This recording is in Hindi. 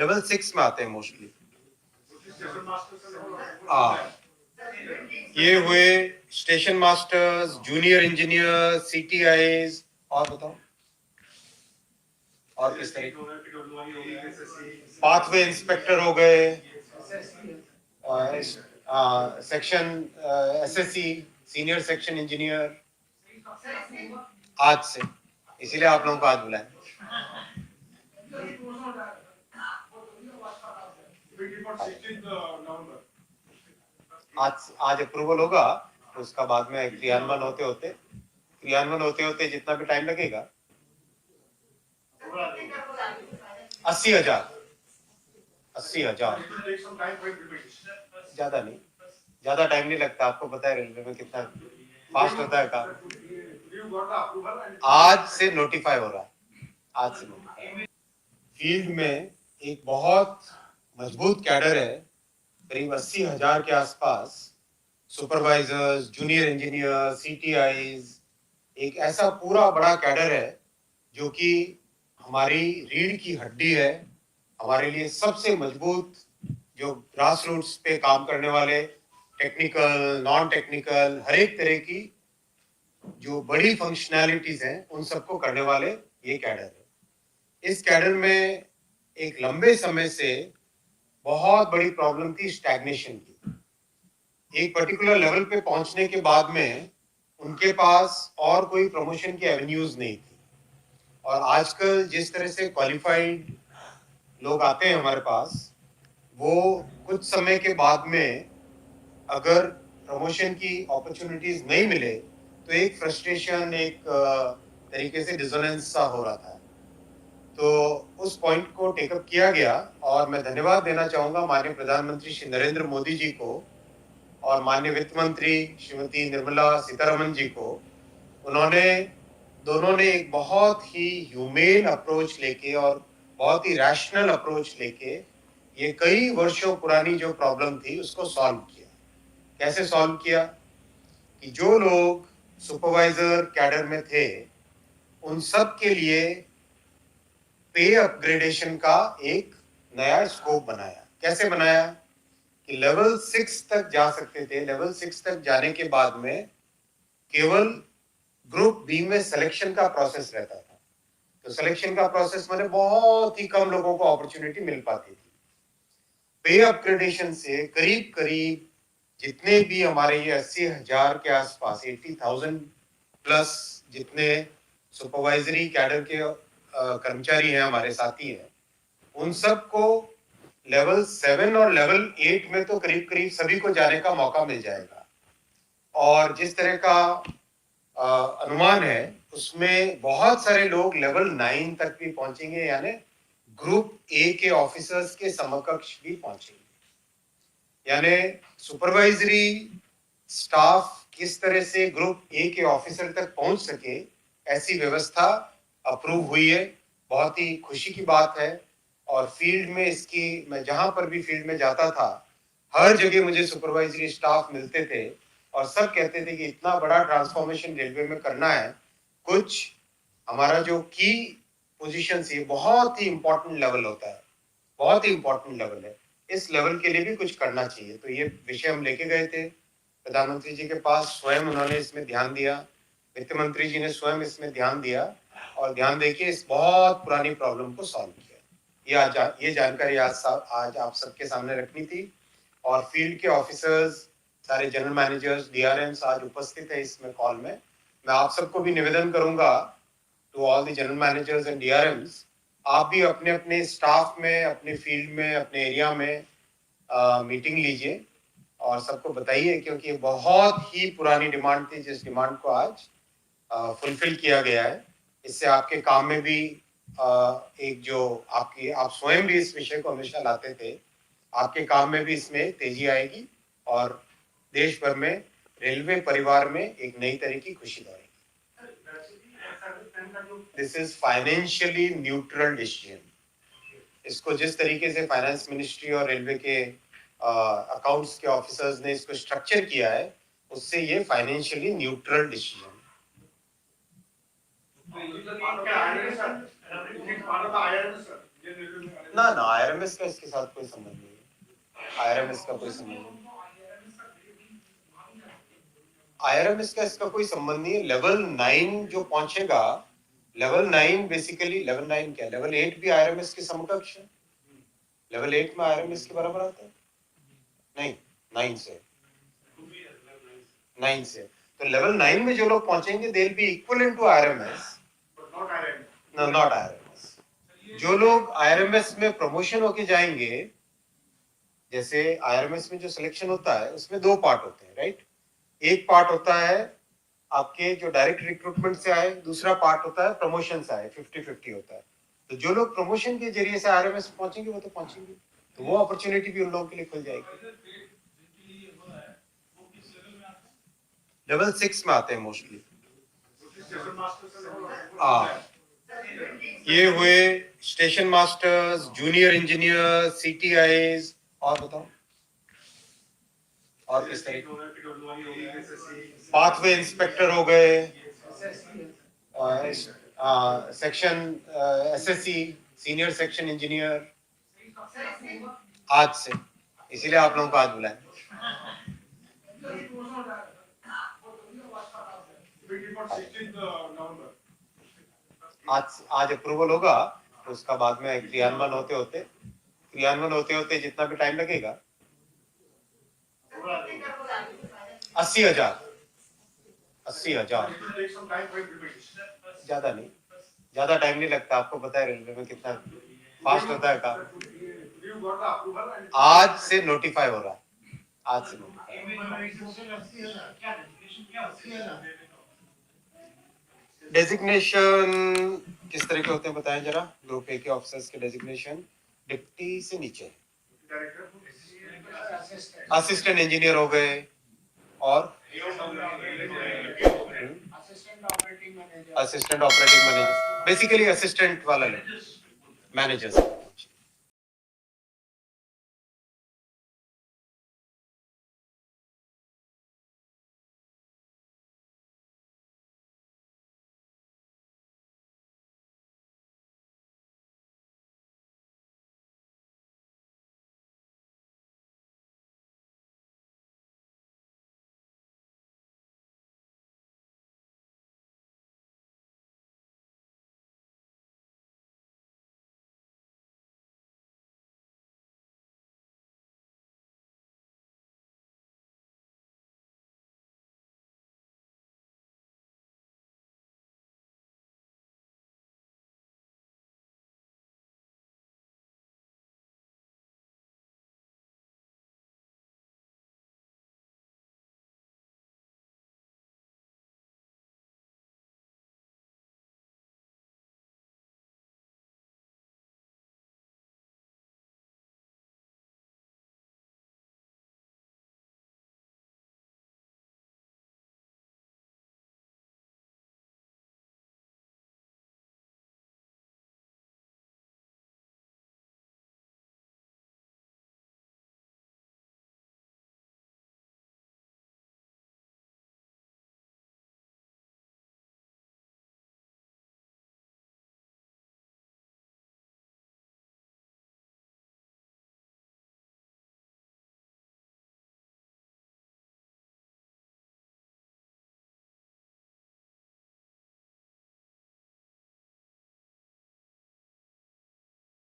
लेवल 6 में आते हैं मोस्टली। हाँ, ये हुए स्टेशन मास्टर्स, जूनियर इंजीनियर, सीटीआईज, और बताओ और किस तरह, पाथवे इंस्पेक्टर हो गए, section SSC, senior section engineer, आज से, इसीलिए आप लोगों को आज बुलाए। आज अप्रूवल होगा, उसका बाद में क्रियान्वयन होते होते जितना भी टाइम लगेगा, 80,000 ज्यादा नहीं, ज्यादा टाइम नहीं लगता। आपको पता है रेलवे में कितना फास्ट होता है काम। आज से नोटिफाई हो रहा है, आज से नोटिफाई। फील्ड में एक बहुत मजबूत कैडर है, करीब 80,000 के आसपास, सुपरवाइजर्स, जूनियर इंजीनियर, सीटीआईज, एक ऐसा पूरा बड़ा कैडर है जो कि हमारी रीढ़ की हड्डी है, हमारे लिए सबसे मजबूत, जो ग्रास रूट्स पे काम करने वाले, टेक्निकल, नॉन टेक्निकल, हर एक तरह की जो बड़ी फंक्शनैलिटीज हैं उन सबको करने वाले ये कैडर है। इस कैडर में एक लंबे समय से बहुत बड़ी प्रॉब्लम थी स्टैग्नेशन की। एक पर्टिकुलर लेवल पे पहुंचने के बाद में उनके पास और कोई प्रमोशन की एवेन्यूज नहीं थी। और आजकल जिस तरह से क्वालिफाइड लोग आते हैं हमारे पास, वो कुछ समय के बाद में अगर प्रमोशन की अपॉर्चुनिटीज नहीं मिले तो एक फ्रस्ट्रेशन, एक तरीके से डिसोनेंस सा हो रहा था। तो उस पॉइंट को टेकअप किया गया और मैं धन्यवाद देना चाहूंगा माननीय प्रधानमंत्री श्री नरेंद्र मोदी जी को और माननीय वित्त मंत्री श्रीमती निर्मला सीतारमन जी को। उन्होंने दोनों ने एक बहुत ही ह्यूमेन अप्रोच लेके और बहुत ही रैशनल अप्रोच लेके ये कई वर्षों पुरानी जो प्रॉब्लम थी उसको सॉल्व किया। कैसे सॉल्व किया कि जो लोग सुपरवाइजर कैडर में थे उन सब के लिए पे अपग्रेडेशन का एक नया स्कोप बनाया। कैसे बनाया कि लेवल 6 तक जा सकते थे। लेवल 6 तक जाने के बाद में केवल ग्रुप बी में सिलेक्शन का प्रोसेस रहता था। तो सिलेक्शन का प्रोसेस माने बहुत ही कम लोगों को अपॉर्चुनिटी मिल पाती थी। पे अपग्रेडेशन से करीब करीब जितने भी हमारे ये 80,000 के आसपास 80,000 प्लस जितने सुपरवाइजरी कैडर के कर्मचारी हैं, हमारे साथी हैं, उन सबको लेवल 7 और लेवल 8 में तो करीब करीब सभी को जाने का मौका मिल जाएगा। और जिस तरह का अनुमान है उसमें बहुत सारे लोग लेवल 9 तक भी पहुंचेंगे, यानी ग्रुप ए के ऑफिसर्स के समकक्ष भी पहुंचेंगे। यानी सुपरवाइजरी स्टाफ किस तरह से ग्रुप ए के ऑफिसर तक पहुंच सके, ऐसी व्यवस्था अप्रूव हुई है। बहुत ही खुशी की बात है। और फील्ड में इसकी, मैं जहां पर भी फील्ड में जाता था हर जगह मुझे सुपरवाइजरी स्टाफ मिलते थे और सब कहते थे कि इतना बड़ा ट्रांसफॉर्मेशन रेलवे में करना है, कुछ हमारा जो की पोजीशन ये बहुत ही इंपॉर्टेंट लेवल होता है, बहुत ही इंपॉर्टेंट लेवल है, इस लेवल के लिए भी कुछ करना चाहिए। तो ये विषय हम लेके गए थे प्रधानमंत्री जी के पास, स्वयं उन्होंने इसमें ध्यान दिया, वित्त मंत्री जी ने स्वयं इसमें ध्यान दिया और ध्यान देके इस बहुत पुरानी प्रॉब्लम को सॉल्व किया। ये जानकारी आज आप सबके सामने रखनी थी। और फील्ड के ऑफिसर्स, सारे जनरल मैनेजर्स, डीआरएम्स आज उपस्थित है इसमें कॉल में। मैं आप सबको भी निवेदन करूंगा, to all the general managers and DRMs, आप भी अपने अपने स्टाफ में, अपने फील्ड में, अपने एरिया में मीटिंग लीजिए और सबको बताइए, क्योंकि बहुत ही पुरानी डिमांड थी जिस डिमांड को आज फुलफिल किया गया है। इससे आपके काम में भी एक जो आप स्वयं भी इस विषय को हमेशा लाते थे, आपके काम में भी इसमें तेजी आएगी और देश भर में रेलवे परिवार में एक नई तरह की खुशी आएगी। This is financially neutral decision. इसको जिस तरीके से फाइनेंस मिनिस्ट्री और रेलवे के अकाउंट्स के ऑफिसर्स ने इसको स्ट्रक्चर किया है, उससे ये फाइनेंशियली न्यूट्रल डिसीजन। ना ना, आईआरएमएस का इसके साथ कोई संबंध नहीं है, आईआरएमएस का कोई संबंध नहीं, आईआरएमएस का इसका कोई संबंध नहीं है। लेवल 9 जो पहुंचेगा, लेवल 9 बेसिकली, लेवल 9 क्या, लेवल 8 भी आईआरएमएस के समकक्ष है। लेवल 8 में आईआरएमएस के बराबर आता है नहीं, 9 से 9 से, तो लेवल 9 में जो लोग पहुंचेंगे they will be equivalent to IRMS, no not IRMS. जो लोग आईआरएमएस में प्रमोशन होके जाएंगे, जैसे आईआरएमएस में जो सिलेक्शन होता है उसमें दो पार्ट होते हैं, राइट। एक पार्ट होता है आपके जो डायरेक्ट रिक्रूटमेंट से आए, दूसरा पार्ट होता है प्रमोशन से आए, 50-50 होता है। तो जो लोग प्रमोशन के जरिए से आईआरएमएस पहुंचेंगे वो तो पहुंचेंगे, तो वो अपॉर्चुनिटी भी उन लोगों के लिए खुल जाएगी। लेवल 6 में आते हैं मोस्टली। ये हुए स्टेशन मास्टर्स, जूनियर इंजीनियर, सीटीआईज, और बताओ और किस तरह, पाथवे इंस्पेक्टर हो गए, section SSC, senior section engineer, आज से, इसीलिए आप लोगों को आज बुलाए। आज अप्रूवल होगा तो उसका बाद में क्रियान्वयन होते जितना भी टाइम लगेगा, 80,000 ज्यादा नहीं, ज्यादा टाइम नहीं लगता। आपको पता है रेलवे में कितना फास्ट होता है काम। आज से नोटिफाई हो रहा है, आज से डेजिग्नेशन किस तरह के होते हैं बताएं जरा। ग्रुप ए के ऑफिसर्स के डेजिग्नेशन डिप्टी से नीचे असिस्टेंट इंजीनियर हो गए, और assistant operating manager, basically assistant वाला मैनेजर्स।